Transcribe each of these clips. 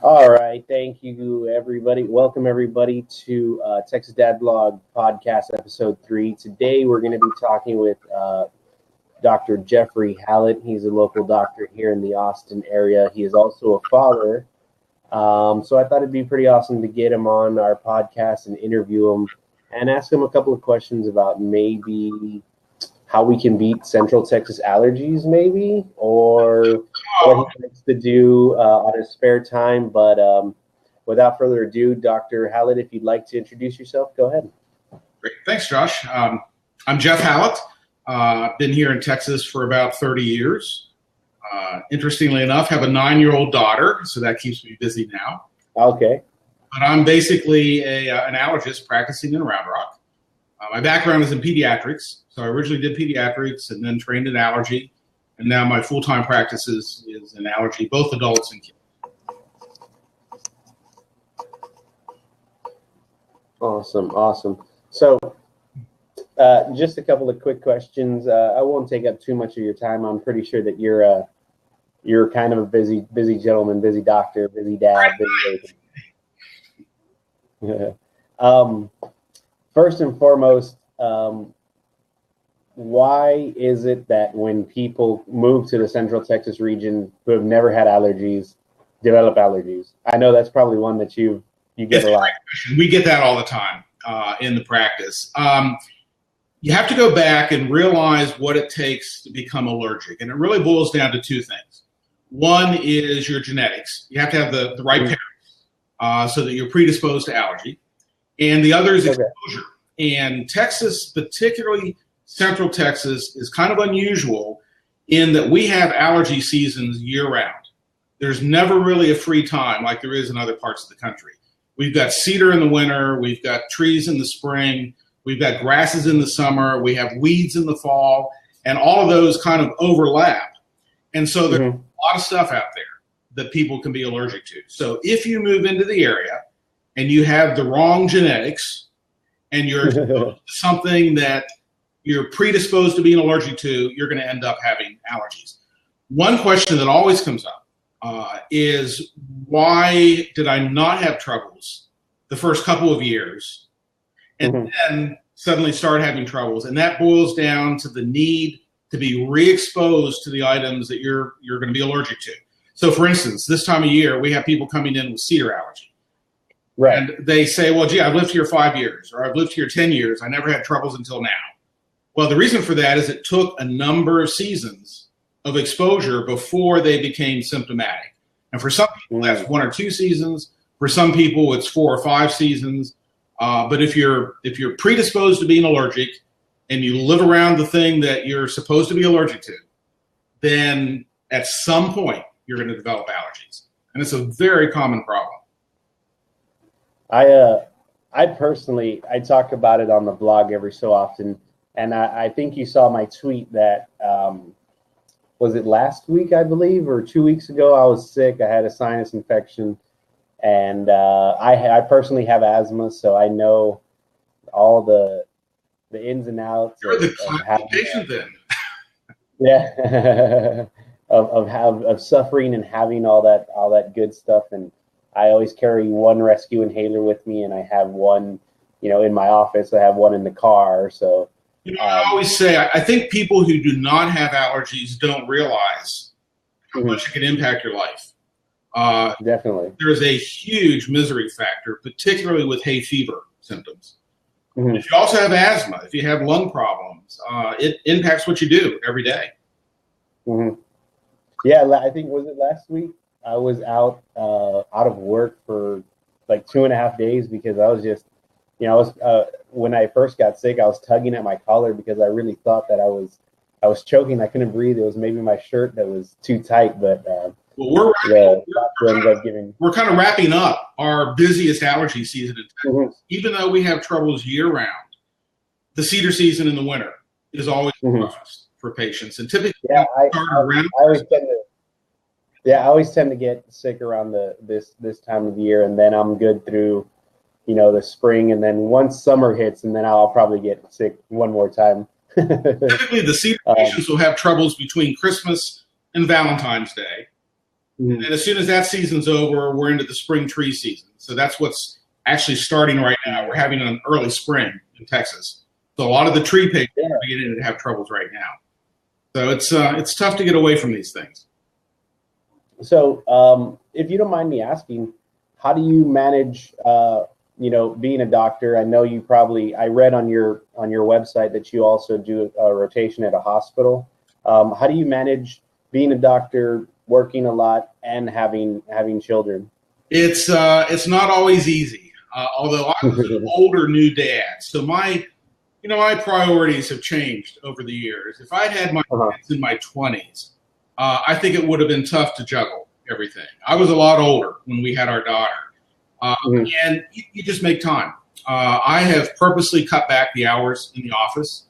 All right, thank you, everybody. Welcome, everybody, to Texas Dad Blog Podcast, Episode 3. Today, we're going to be talking with Dr. Jeffery Hallett. He's a local doctor here in the Austin area. He is also a father. So I thought it'd be pretty awesome to get him on our podcast and interview him and ask him a couple of questions about maybe how we can beat Central Texas allergies, maybe, or what he likes to do on his spare time. But without further ado, Dr. Hallett, if you'd like to introduce yourself, go ahead. Great. Thanks, Josh. I'm Jeff Hallett. I've been here in Texas for about 30 years. Interestingly enough, have a 9-year-old daughter, so that keeps me busy now. Okay. But I'm basically an allergist practicing in Round Rock. My background is in pediatrics, so I originally did pediatrics and then trained in allergy, and now my full-time practice is in allergy, both adults and kids. Awesome. So just a couple of quick questions. I won't take up too much of your time. I'm pretty sure that you're kind of a busy gentleman, busy doctor, busy dad, busy everything. First and foremost, why is it that when people move to the Central Texas region who have never had allergies, develop allergies? I know that's probably one that you get a lot. We get that all the time in the practice. You have to go back and realize what it takes to become allergic, and it really boils down to two things. One is your genetics. You have to have the right parents so that you're predisposed to allergy. And the other is exposure. And Texas, particularly Central Texas, is kind of unusual in that we have allergy seasons year-round. There's never really a free time like there is in other parts of the country. We've got cedar in the winter. We've got trees in the spring. We've got grasses in the summer. We have weeds in the fall. And all of those kind of overlap. And so there's a lot of stuff out there that people can be allergic to. So if you move into the area and you have the wrong genetics and you're something that you're predisposed to being allergic to, you're going to end up having allergies. One question that always comes up is, why did I not have troubles the first couple of years and then suddenly start having troubles? And that boils down to the need to be re-exposed to the items that you're going to be allergic to. So, for instance, this time of year, we have people coming in with cedar allergy. Right. And they say, well, gee, I've lived here 5 years, or I've lived here 10 years. I never had troubles until now. Well, the reason for that is it took a number of seasons of exposure before they became symptomatic. And for some people, that's 1 or 2 seasons. For some people, it's 4 or 5 seasons. But if you're predisposed to being allergic and you live around the thing that you're supposed to be allergic to, then at some point you're going to develop allergies. And it's a very common problem. I personally talk about it on the blog every so often. And I think you saw my tweet that, was it last week, I believe, or 2 weeks ago? I was sick. I had a sinus infection. And I personally have asthma, so I know all the ins and outs. You're the classic patient then. Yeah, of suffering and having all that good stuff. And I always carry one rescue inhaler with me, and I have one, in my office. I have one in the car. So I always say I think people who do not have allergies don't realize how much it can impact your life. Definitely. There's a huge misery factor, particularly with hay fever symptoms. If you also have asthma, if you have lung problems, it impacts what you do every day. Yeah, I think, was it last week? I was out of work for like 2.5 days because I was just, when I first got sick, I was tugging at my collar because I really thought that I was choking. I couldn't breathe. It was maybe my shirt that was too tight, but we're kind of wrapping up our busiest allergy season in Texas. Even though we have troubles year-round, the cedar season in the winter is always the toughest for patients. And typically, I always tend to get sick around this time of year, and then I'm good through, the spring, and then once summer hits, and then I'll probably get sick one more time. Typically, the cedar patients will have troubles between Christmas and Valentine's Day. And as soon as that season's over, we're into the spring tree season. So that's what's actually starting right now. We're having an early spring in Texas. So a lot of the tree patients are beginning to have troubles right now. So it's tough to get away from these things. So if you don't mind me asking, how do you manage, being a doctor? I know I read on your website that you also do a rotation at a hospital. How do you manage being a doctor, working a lot, and having children? It's not always easy. Although I was an older new dad, so my priorities have changed over the years. If I'd had my kids in my 20s, I think it would have been tough to juggle everything. I was a lot older when we had our daughter, and you just make time. I have purposely cut back the hours in the office.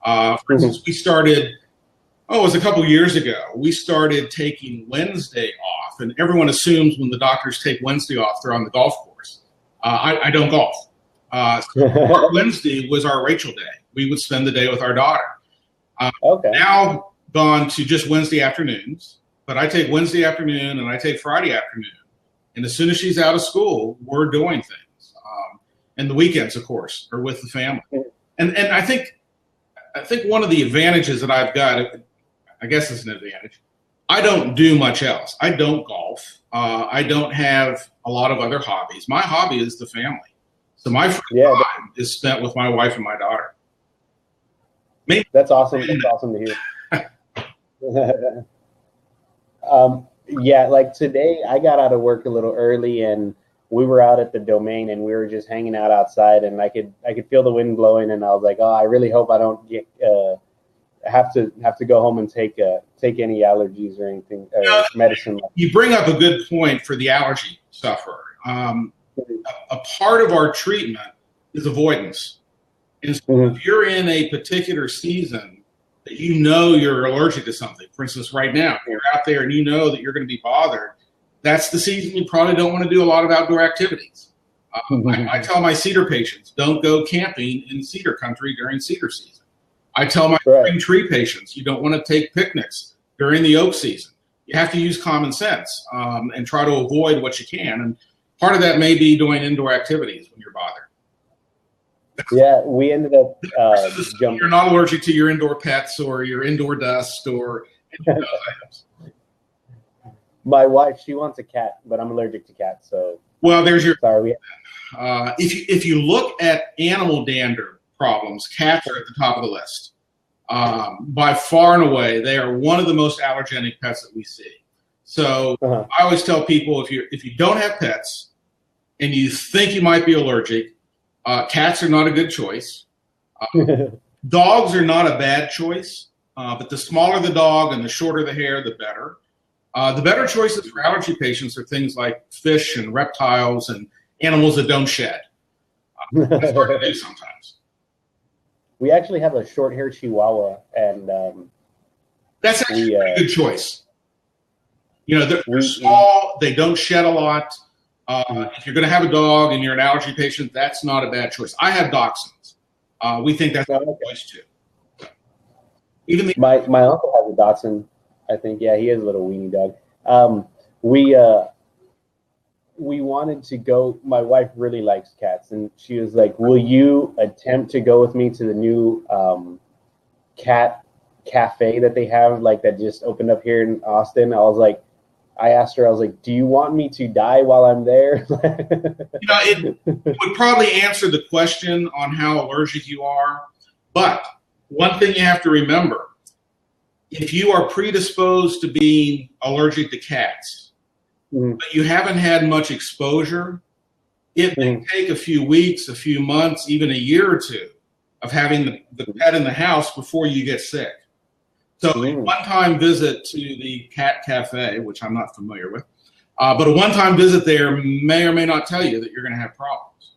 For instance, we started. It was a couple years ago. We started taking Wednesday off, and everyone assumes when the doctors take Wednesday off, they're on the golf course. I don't golf. So Wednesday was our Rachel day. We would spend the day with our daughter. Now gone to just Wednesday afternoons, but I take Wednesday afternoon and I take Friday afternoon. And as soon as she's out of school, we're doing things. And the weekends, of course, are with the family. And I think one of the advantages that I've got, I guess it's an advantage, I don't do much else. I don't golf. I don't have a lot of other hobbies. My hobby is the family. So my free time is spent with my wife and my daughter. That's awesome. That's awesome to hear. Like today I got out of work a little early and we were out at the Domain and we were just hanging out outside and I could feel the wind blowing and I was like, oh, I really hope I don't get have to go home and take any allergies or anything medicine. You bring up a good point for the allergy sufferer. A part of our treatment is avoidance. And so if you're in a particular season that you know you're allergic to something, for instance, right now, you're out there and you know that you're going to be bothered, that's the season you probably don't want to do a lot of outdoor activities. I tell my cedar patients, don't go camping in cedar country during cedar season. I tell my spring tree patients, you don't want to take picnics during the oak season. You have to use common sense and try to avoid what you can. And part of that may be doing indoor activities when you're bothered. Yeah, we ended up jumping. You're not allergic to your indoor pets or your indoor dust or any of those items. My wife, she wants a cat, but I'm allergic to cats. So there's your. Sorry. If you look at animal dander problems, cats are at the top of the list. By far and away, they are one of the most allergenic pets that we see. So I always tell people if you don't have pets and you think you might be allergic, cats are not a good choice. Dogs are not a bad choice, but the smaller the dog and the shorter the hair, the better. The better choices for allergy patients are things like fish and reptiles and animals that don't shed. It's hard to do sometimes. We actually have a short-haired Chihuahua, and that's actually a pretty good choice. They're small, they don't shed a lot. If you're going to have a dog and you're an allergy patient, that's not a bad choice. I have dachshunds. We think that's a good choice too. So, even my uncle has a dachshund. I think, yeah, he is a little weenie dog. We wanted to go. My wife really likes cats, and she was like, "Will you attempt to go with me to the new cat cafe that they have, like that just opened up here in Austin?" I asked her, I was like, "Do you want me to die while I'm there?" It would probably answer the question on how allergic you are. But one thing you have to remember, if you are predisposed to being allergic to cats, but you haven't had much exposure, it may take a few weeks, a few months, even a year or two of having the pet in the house before you get sick. So a one-time visit to the cat cafe, which I'm not familiar with, but a one-time visit there may or may not tell you that you're going to have problems.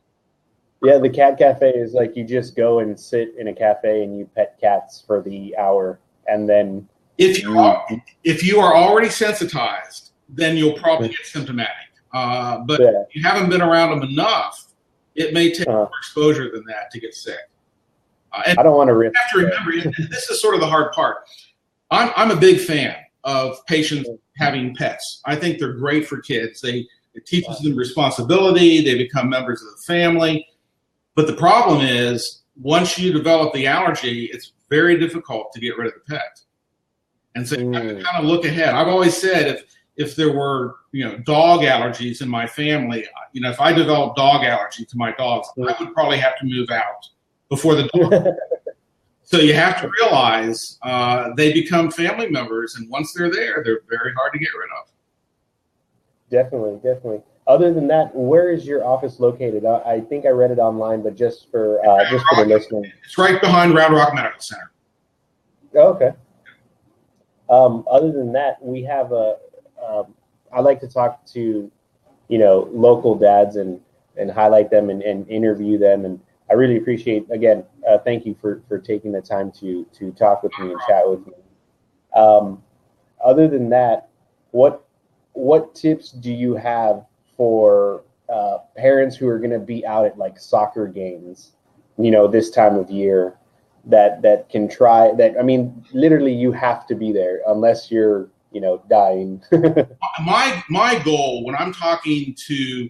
Yeah, the cat cafe is like you just go and sit in a cafe and you pet cats for the hour, and then if you are already sensitized, then you'll probably get symptomatic. But if you haven't been around them enough, it may take more exposure than that to get sick. And I don't want to risk. You have to remember, this is sort of the hard part. I'm a big fan of patients having pets. I think they're great for kids. It teaches them responsibility. They become members of the family. But the problem is, once you develop the allergy, it's very difficult to get rid of the pet. And so you have to kind of look ahead. I've always said if there were, dog allergies in my family, if I developed dog allergy to my dogs, I would probably have to move out before the dog. So you have to realize they become family members, and once they're there, they're very hard to get rid of. Definitely. Other than that, where is your office located? I think I read it online, but just for the listeners. It's right behind Round Rock Medical Center. Oh, okay. Other than that, we have I like to talk to, local dads and highlight them and interview them. And I really appreciate, again, thank you for taking the time to talk with me and chat with me. Other than that, what tips do you have for parents who are going to be out at like soccer games, this time of year, that can try that? I mean, literally you have to be there unless you're, dying. My goal when I'm talking to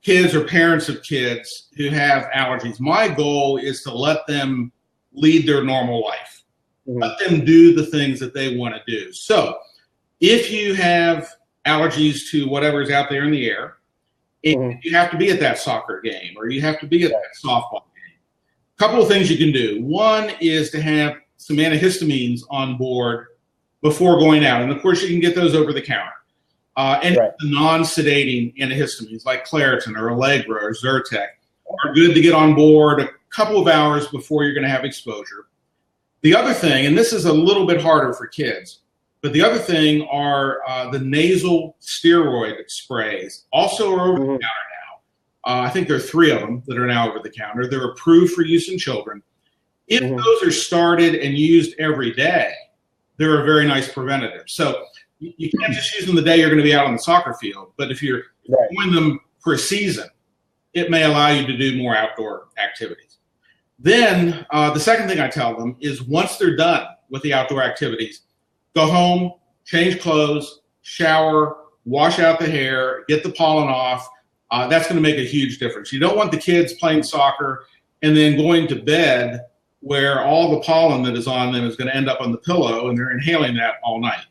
kids or parents of kids who have allergies, my goal is to let them lead their normal life. Let them do the things that they want to do. So if you have allergies to whatever's out there in the air, you have to be at that soccer game or you have to be at that softball game. A couple of things you can do. One is to have some antihistamines on board before going out. And of course, you can get those over the counter. And the non-sedating antihistamines like Claritin or Allegra or Zyrtec are good to get on board a couple of hours before you're going to have exposure. The other thing, and this is a little bit harder for kids, but the other thing are the nasal steroid sprays. Also are over the counter now. I think there are 3 of them that are now over the counter. They're approved for use in children. If those are started and used every day, they're a very nice preventative. So you can't just use them the day you're going to be out on the soccer field, but if you're doing them for a season, it may allow you to do more outdoor activities. Then the second thing I tell them is once they're done with the outdoor activities, go home, change clothes, shower, wash out the hair, get the pollen off. That's going to make a huge difference. You don't want the kids playing soccer and then going to bed where all the pollen that is on them is going to end up on the pillow and they're inhaling that all night.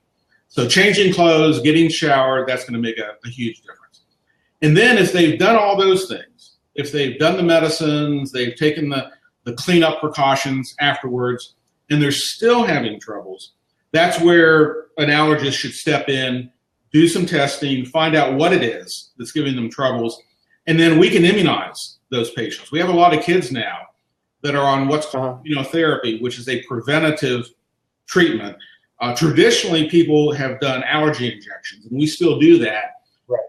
So changing clothes, getting showered, that's going to make a huge difference. And then if they've done all those things, if they've done the medicines, they've taken the cleanup precautions afterwards, and they're still having troubles, that's where an allergist should step in, do some testing, find out what it is that's giving them troubles, and then we can immunize those patients. We have a lot of kids now that are on what's called immunotherapy, which is a preventative treatment. Traditionally, people have done allergy injections, and we still do that.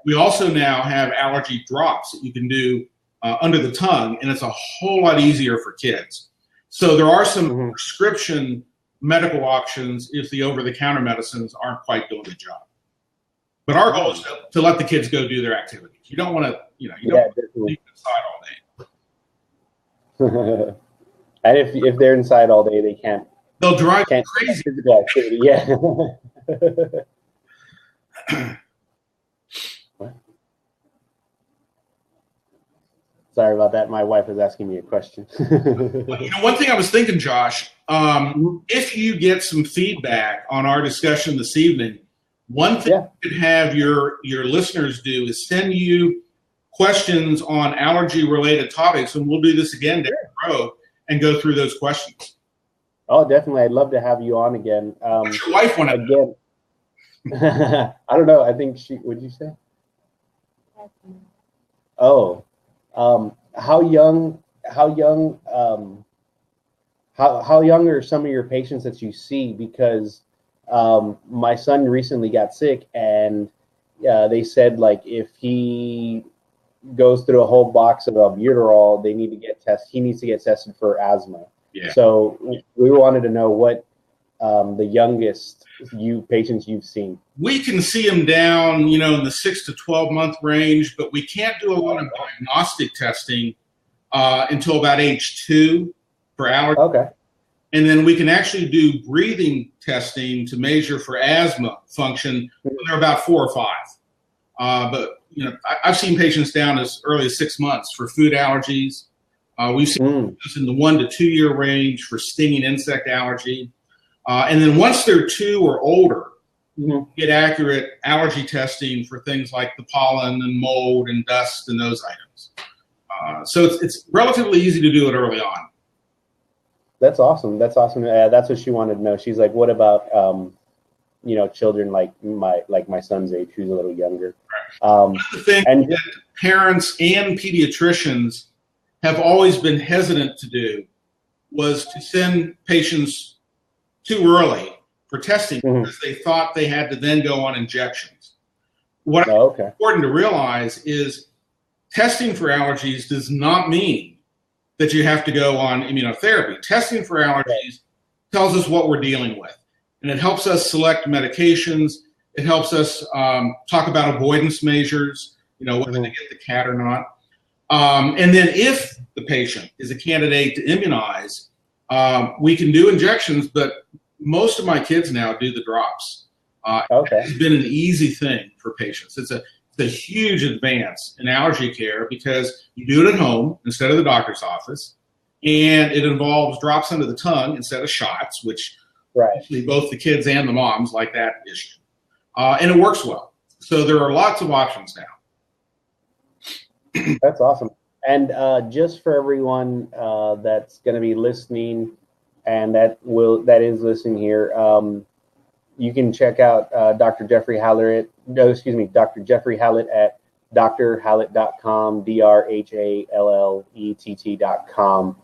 We also now have allergy drops that you can do under the tongue, and it's a whole lot easier for kids. So there are some prescription medical options if the over-the-counter medicines aren't quite doing the job. But our goal is to let the kids go do their activities. You don't want to, you don't want to leave them inside all day. And if they're inside all day, they can't. They'll drive you crazy. Physical activity, yeah. Sorry about that. My wife is asking me a question. One thing I was thinking, Josh, if you get some feedback on our discussion this evening, one thing you could have your listeners do is send you questions on allergy-related topics, and we'll do this again down the road and go through those questions. Oh, definitely. I'd love to have you on again. What's your wife want to again? I don't know. I think what'd you say? Oh, how young are some of your patients that you see? Because my son recently got sick, and they said like if he goes through a whole box of albuterol, he needs to get tested for asthma. Yeah. So we wanted to know what the youngest patients you've seen. We can see them down, in the 6 to 12 month range, but we can't do a lot of diagnostic testing until about age 2 for allergies. Okay. And then we can actually do breathing testing to measure for asthma function when they're about 4 or 5. But I've seen patients down as early as 6 months for food allergies. We've seen patients in the 1 to 2 year range for stinging insect allergy. And then once they're 2 or older, get accurate allergy testing for things like the pollen and mold and dust and those items. So it's relatively easy to do it early on. That's awesome. That's awesome. That's what she wanted to know. She's like, what about, children like my son's age, who's a little younger. The thing that parents and pediatricians have always been hesitant to do was to send patients too early for testing because they thought they had to then go on injections. What is important to realize is testing for allergies does not mean that you have to go on immunotherapy. Testing for allergies tells us what we're dealing with, and it helps us select medications. It helps us talk about avoidance measures, whether they get the cat or not. And then if the patient is a candidate to immunize, we can do injections, but most of my kids now do the drops. It's been an easy thing for patients. It's a huge advance in allergy care because you do it at home instead of the doctor's office, and it involves drops under the tongue instead of shots, which actually both the kids and the moms like that issue. And it works well. So there are lots of options now. That's awesome. And just for everyone that's going to be listening and that is listening here, you can check out Dr. Jeffery Hallett. Dr. Jeffery Hallett at drhallett.com, drhallett.com.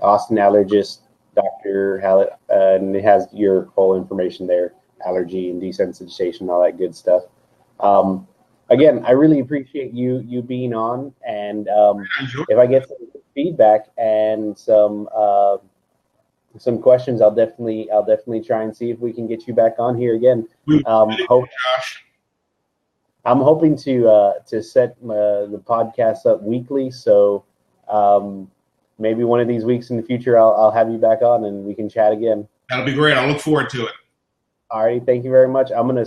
Austin Allergist, Dr. Hallett, and it has your whole information there, allergy and desensitization, all that good stuff. Again, I really appreciate you being on, and if I get some feedback and some questions, I'll definitely try and see if we can get you back on here again. I'm hoping to set the podcast up weekly, so maybe one of these weeks in the future I'll have you back on and we can chat again. That'll be great. I'll look forward to it. All right, thank you very much. I'm gonna